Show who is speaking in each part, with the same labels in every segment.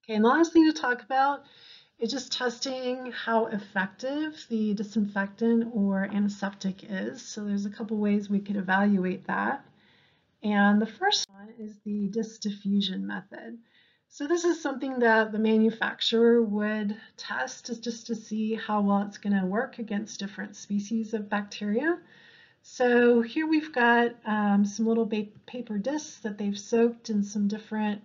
Speaker 1: Okay, and the last thing to talk about is just testing how effective the disinfectant or antiseptic is. So there's a couple ways we could evaluate that. And the first one is the disk diffusion method. So this is something that the manufacturer would test just to see how well it's going to work against different species of bacteria. So here we've got some little paper discs that they've soaked in some different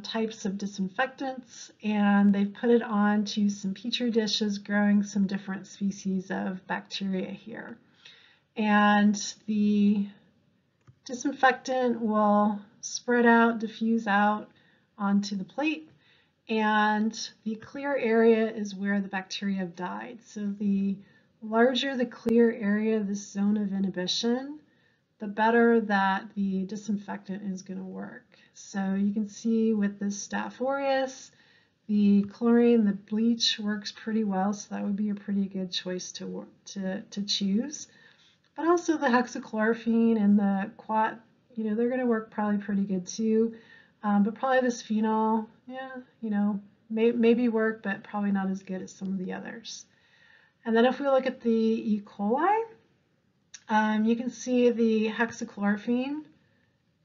Speaker 1: types of disinfectants, and they've put it onto some petri dishes growing some different species of bacteria here. And the disinfectant will spread out, diffuse out onto the plate, and the clear area is where the bacteria have died. So the larger the clear area, this zone of inhibition, the better that the disinfectant is going to work. So you can see with this Staph aureus, the chlorine, the bleach works pretty well, so that would be a pretty good choice to choose. But also the hexachlorophene and the quat, they're going to work probably pretty good too. But probably this phenol, yeah, maybe work, but probably not as good as some of the others. And then if we look at the E. coli, you can see the hexachlorophene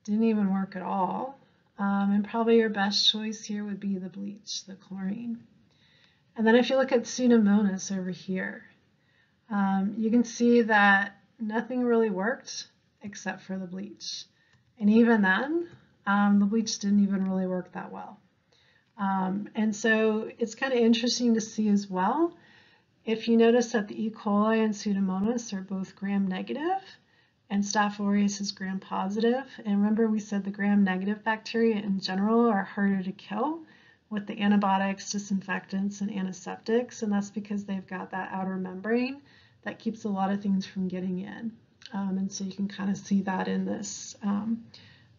Speaker 1: didn't even work at all. And probably your best choice here would be the bleach, the chlorine. And then if you look at Pseudomonas over here, you can see that nothing really worked except for the bleach. And even then, the bleach didn't even really work that well. And so it's kind of interesting to see as well. If you notice that the E. coli and Pseudomonas are both gram-negative, and Staph aureus is gram-positive. And remember we said the gram-negative bacteria in general are harder to kill with the antibiotics, disinfectants, and antiseptics, and that's because they've got that outer membrane that keeps a lot of things from getting in. And so you can kind of see that in this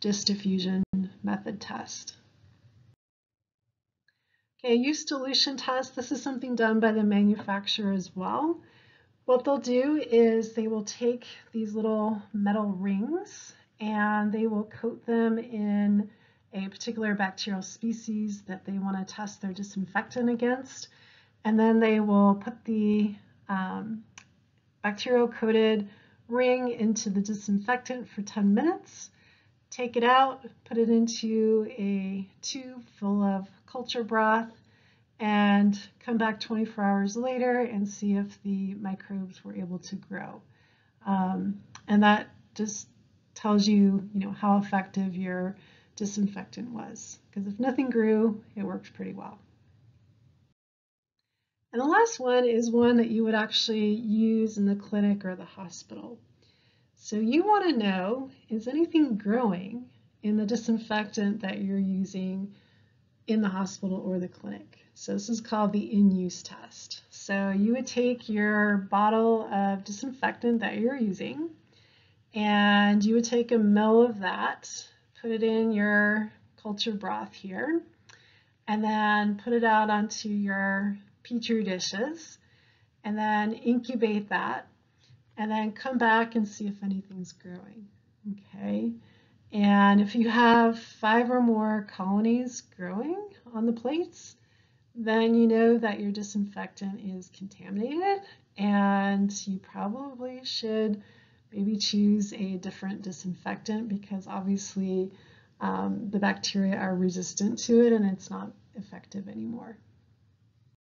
Speaker 1: disk diffusion method test. Okay, use dilution test. This is something done by the manufacturer as well. What they'll do is they will take these little metal rings and they will coat them in a particular bacterial species that they want to test their disinfectant against. And then they will put the bacterial coated ring into the disinfectant for 10 minutes, take it out, put it into a tube full of culture broth, and come back 24 hours later and see if the microbes were able to grow. And that just tells you, how effective your disinfectant was. Because if nothing grew, it worked pretty well. And the last one is one that you would actually use in the clinic or the hospital. So you want to know, is anything growing in the disinfectant that you're using in the hospital or the clinic? So this is called the in-use test. So you would take your bottle of disinfectant that you're using, and you would take a ml of that, put it in your culture broth here, and then put it out onto your petri dishes, and then incubate that, and then come back and see if anything's growing. Okay. And if you have 5 or more colonies growing on the plates, then you know that your disinfectant is contaminated, and you probably should maybe choose a different disinfectant because obviously the bacteria are resistant to it and it's not effective anymore.